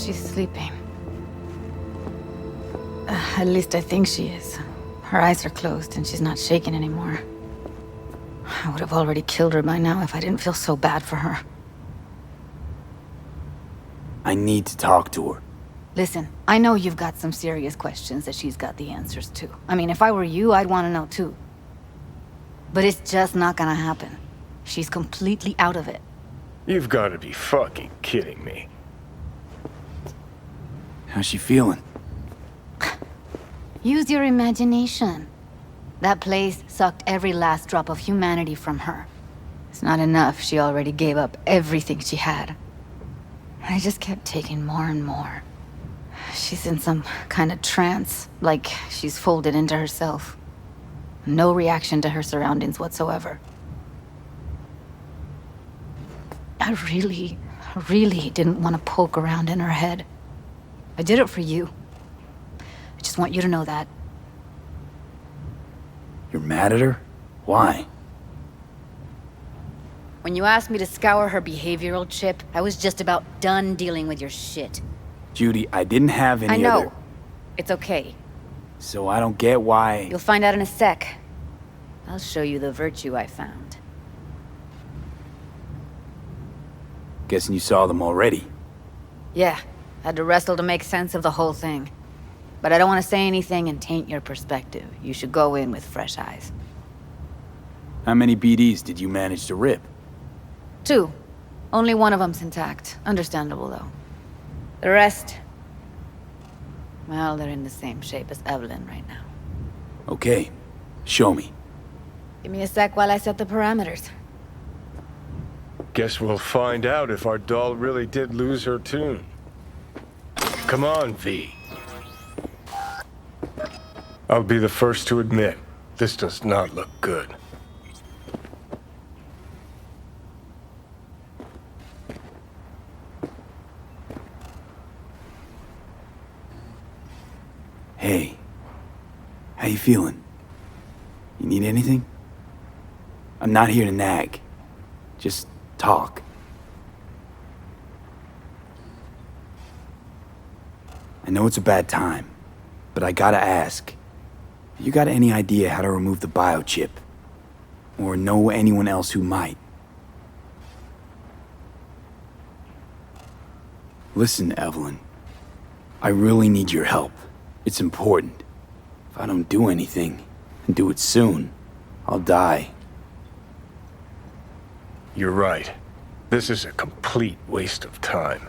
she's sleeping. At least I think she is. Her eyes are closed and she's not shaking anymore. I would have already killed her by now if I didn't feel so bad for her. I need to talk to her. Listen, I know you've got some serious questions that she's got the answers to. I mean, if I were you, I'd want to know too. But it's just not gonna happen. She's completely out of it. You've got to be fucking kidding me. How's she feeling? Use your imagination. That place sucked every last drop of humanity from her. It's not enough, she already gave up everything she had. I just kept taking more and more. She's in some kind of trance, like she's folded into herself. No reaction to her surroundings whatsoever. I really didn't want to poke around in her head. I did it for you. I just want you to know that. You're mad at her? Why? When you asked me to scour her behavioral chip, I was just about done dealing with your shit. Judy, I didn't have any I know. other... It's okay. So I don't get why... You'll find out in a sec. I'll show you the virtue I found. Guessing you saw them already. Yeah, had to wrestle to make sense of the whole thing. But I don't want to say anything and taint your perspective. You should go in with fresh eyes. How many BDs did you manage to rip? 2. Only one of them's intact. Understandable, though. The rest... well, they're in the same shape as Evelyn right now. Okay. Show me. Give me a sec while I set the parameters. Guess we'll find out if our doll really did lose her tune. Come on, V. I'll be the first to admit, this does not look good. Hey. How you feeling? You need anything? I'm not here to nag. Just talk. I know it's a bad time, but I gotta ask. You got any idea how to remove the biochip? Or know anyone else who might? Listen, Evelyn. I really need your help. It's important. If I don't do anything, and do it soon, I'll die. You're right. This is a complete waste of time.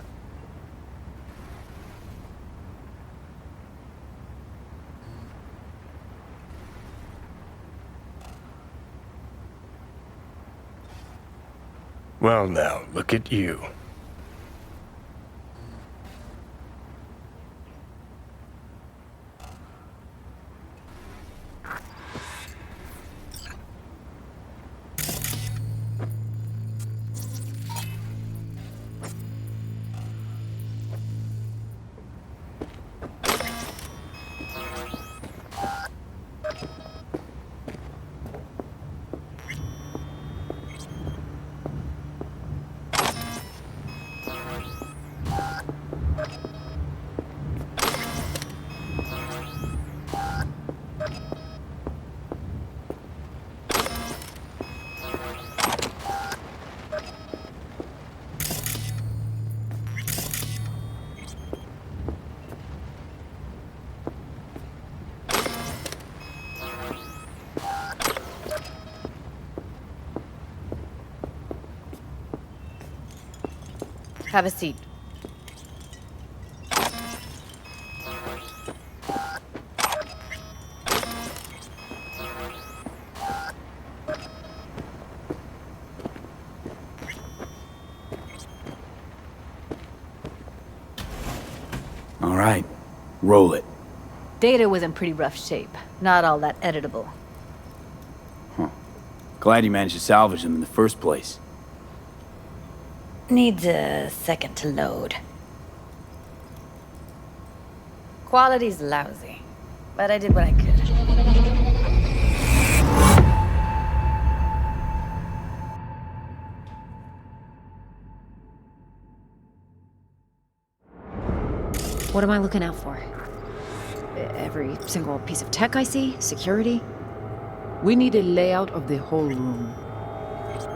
Well now, look at you. Have a seat. All right, roll it. Data was in pretty rough shape. Not all that editable. Glad you managed to salvage them in the first place. Needs a second to load. Quality's lousy, but I did what I could. What am I looking out for? Every single piece of tech I see? Security? We need a layout of the whole room.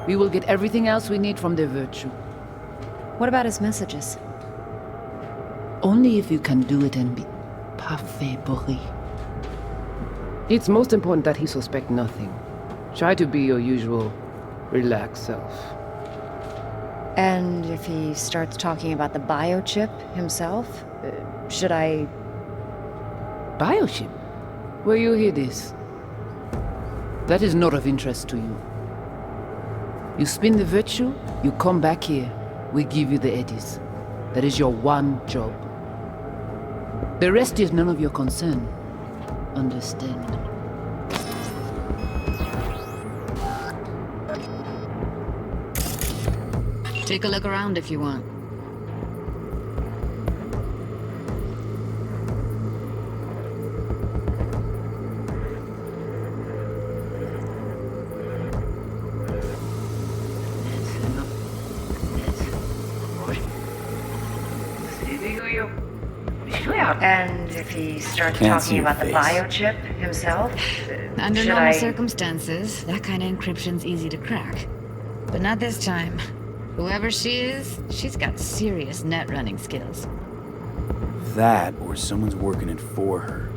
We will get everything else we need from the virtue. What about his messages? Only if you can do it and be parfait bourré. It's most important that he suspect nothing. Try to be your usual, relaxed self. And if he starts talking about the biochip himself, should I... Biochip? Where you hear this? That is not of interest to you. You spin the virtue, you come back here, we give you the eddies. That is your one job. The rest is none of your concern. Understand? Take a look around if you want. And if he starts Can't see talking your about the face. biochip himself, Under should normal I... circumstances, that kind of encryption's easy to crack. But not this time. Whoever she is, she's got serious net running skills. That, or someone's working it for her.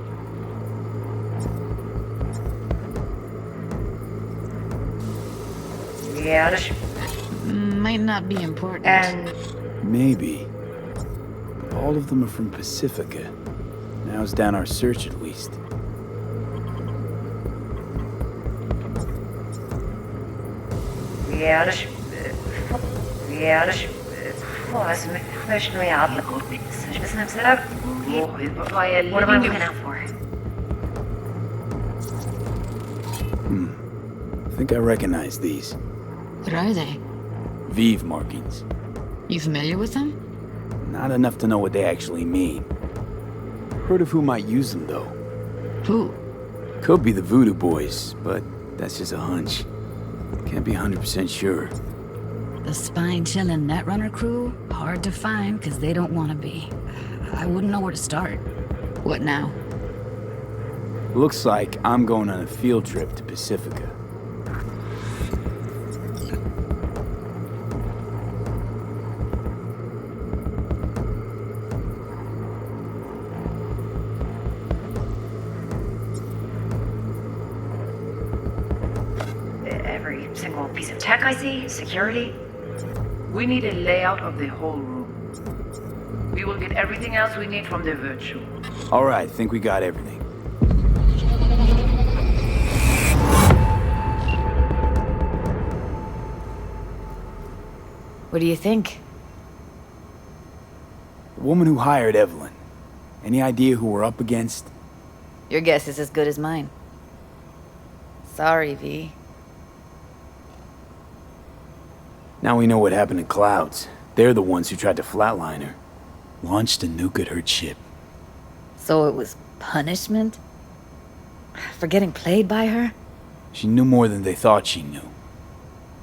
Yeah, just... Might not be important. And... Maybe. But all of them are from Pacifica. Now's down our search at least. Ja, das... Ja, das... Was möchten wir haben? Ich wissen, ob sie What am I looking out for? I think I recognize these. What are they? Vive markings. You familiar with them? Not enough to know what they actually mean. Heard of who might use them, though. Who? Could be the Voodoo Boys, but that's just a hunch. Can't be 100% sure. The spine-chilling Netrunner crew? Hard to find, because they don't want to be. I wouldn't know where to start. What now? Looks like I'm going on a field trip to Pacifica. Every single piece of tech I see? Security? We need a layout of the whole room. We will get everything else we need from the virtue. All right, think we got everything. What do you think? The woman who hired Evelyn. Any idea who we're up against? Your guess is as good as mine. Sorry, V. Now we know what happened to Clouds. They're the ones who tried to flatline her. Launched a nuke at her ship. So it was punishment? For getting played by her? She knew more than they thought she knew.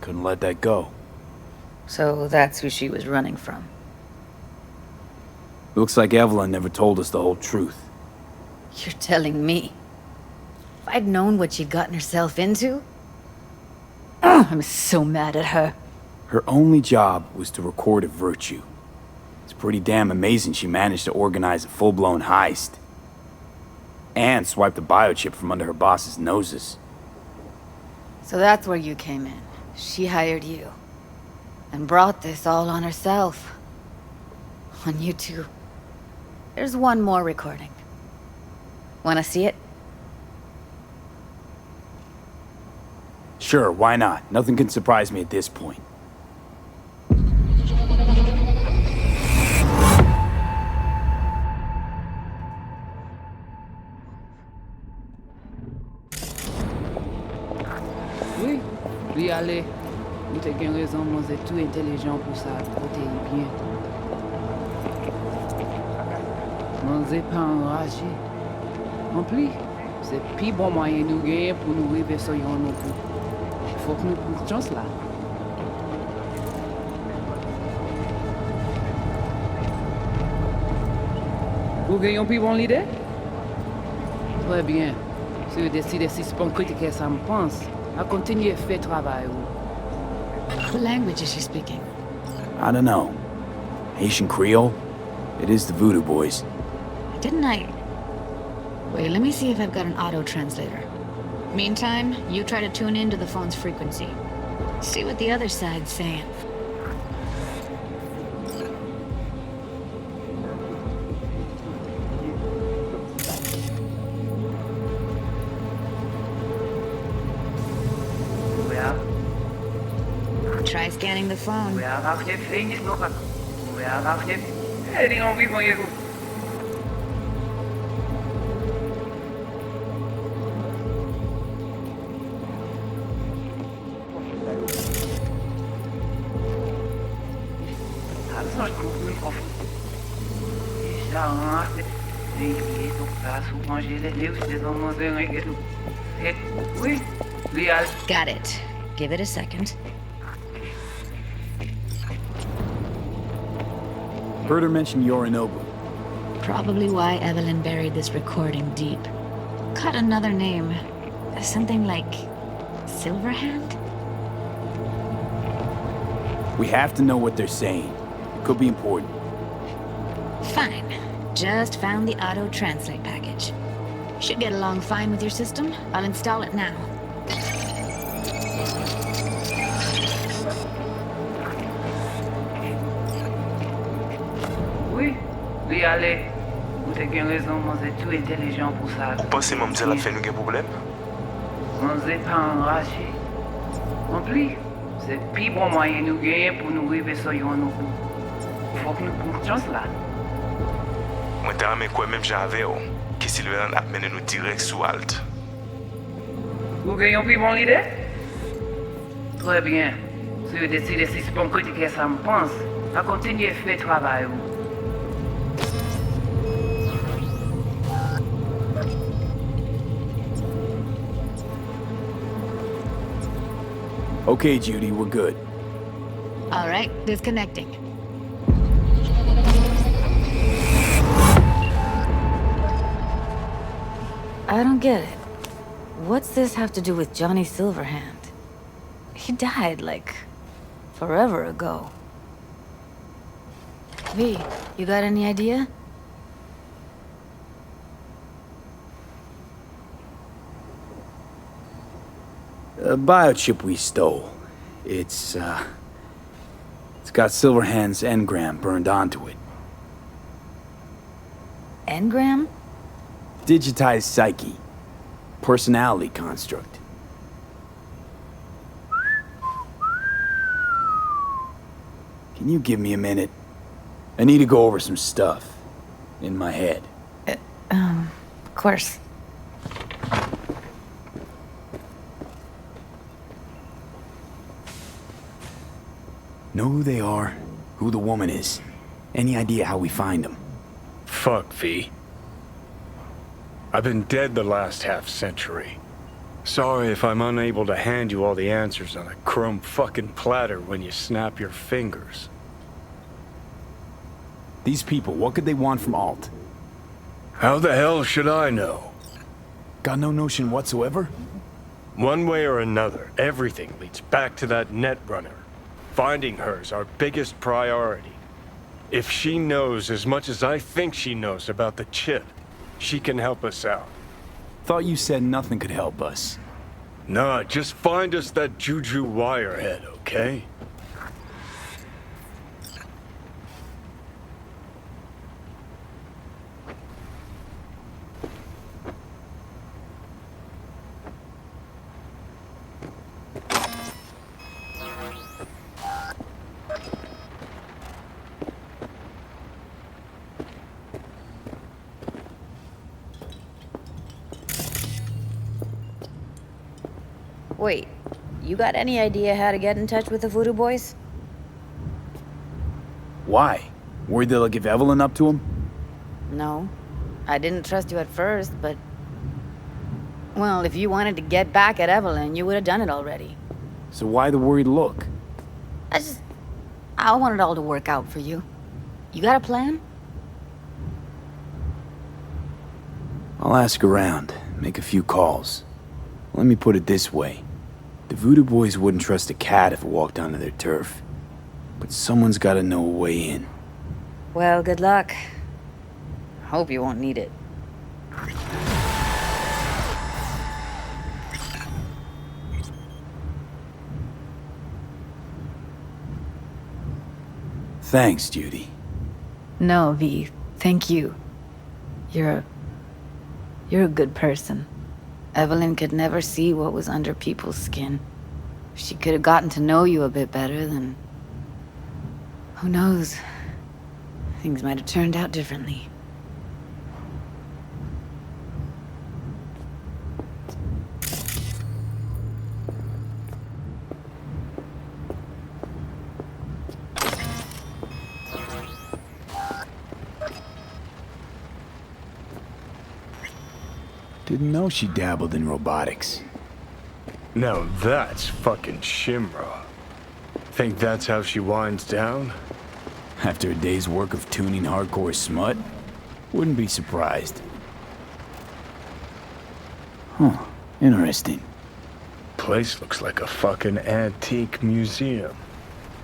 Couldn't let that go. So that's who she was running from. Looks like Evelyn never told us the whole truth. You're telling me? If I'd known what she'd gotten herself into? Ugh, I'm so mad at her. Her only job was to record a virtue. It's pretty damn amazing she managed to organize a full-blown heist. And swipe the biochip from under her boss's noses. So that's where you came in. She hired you. And brought this all on herself. On you two. There's one more recording. Wanna see it? Sure, why not? Nothing can surprise me at this point. Oui, lui aller. Nous te gen raison, moi c'est tout intelligent pour ça, protéger bien. Moi c'est pas enragé. En plus, c'est plus bon moyen nous gagner pour nous arriver sur yon non plus. Faut que nous prenions chance là. Vous gagnez plus bon l'idée? Très bien. Si vous décidez si c'est pas critique ça me pense, à continuer à faire travail. What language is she speaking? I don't know. Haitian Creole? It is the Voodoo Boys. Didn't I... Wait, let me see if I've got an auto-translator. Meantime, you try to tune into the phone's frequency. See what the other side's saying. Try scanning the phone. Wacht even nog wat. Wacht even. Hé, die gaan we van je goed. Dat is nog goed of. Is daar achter. Denk je toch pas hoe manger les nieuws des hommes de rien que tout. Oui, Lial. Got it. Give it a second. Heard her mention Yorinobu. Probably why Evelyn buried this recording deep. Caught another name. Something like... Silverhand? We have to know what they're saying. It could be important. Fine. Just found the auto-translate package. Should get along fine with your system. I'll install it now. Oui, Lial. Vous avez raison, moi c'est tout intelligent pour ça. Vous pensez que ça a fait nous un problème? On s'est pas enragé. En plus, c'est le plus bon moyen de nous gagner pour nous arriver sur nous. Faut que nous prenions chance là. Moi, t'as quoi même j'avais, que Sylvain a mené nous direct sous Alt. Vous gagnez plus bon l'idée? Très bien. Si vous décidez si c'est bon critiquer ça me pense, à continuer à faire le travail. Okay, Judy, we're good. All right, disconnecting. I don't get it. What's this have to do with Johnny Silverhand? He died, like, forever ago. V, you got any idea? A biochip we stole. It's got Silverhand's engram burned onto it. Engram? Digitized psyche. Personality construct. Can you give me a minute? I need to go over some stuff. In my head. Of course. Know who they are, who the woman is. Any idea how we find them? Fuck, V. I've been dead the last half-century. Sorry if I'm unable to hand you all the answers on a chrome fucking platter when you snap your fingers. These people, what could they want from Alt? How the hell should I know? Got no notion whatsoever? One way or another, everything leads back to that netrunner. Finding her's our biggest priority. If she knows as much as I think she knows about the chip, she can help us out. Thought you said nothing could help us. Nah, just find us that Juju wirehead, okay? Wait, you got any idea how to get in touch with the Voodoo Boys? Why? Worried they'll give Evelyn up to him? No. I didn't trust you at first, but... Well, if you wanted to get back at Evelyn, you would have done it already. So why the worried look? I want it all to work out for you. You got a plan? I'll ask around, make a few calls. Let me put it this way. The Voodoo Boys wouldn't trust a cat if it walked onto their turf. But someone's gotta know a way in. Well, good luck. Hope you won't need it. Thanks, Judy. No, V. Thank you. You're a good person. Evelyn could never see what was under people's skin. If she could have gotten to know you a bit better, then... who knows? Things might have turned out differently. Didn't know she dabbled in robotics. Now that's fucking Shimra. Think that's how she winds down? After a day's work of tuning hardcore smut? Wouldn't be surprised. Huh, interesting. Place looks like a fucking antique museum.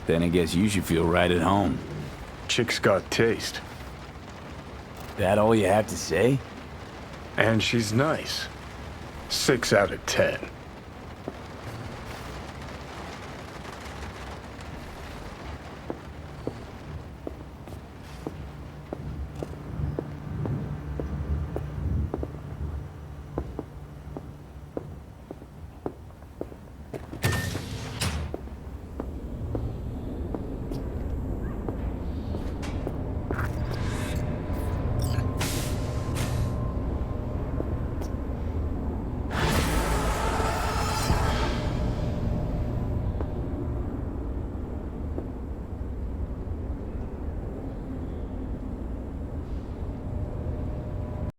Then I guess you should feel right at home. Chick's got taste. That all you have to say? And she's nice. 6 out of 10.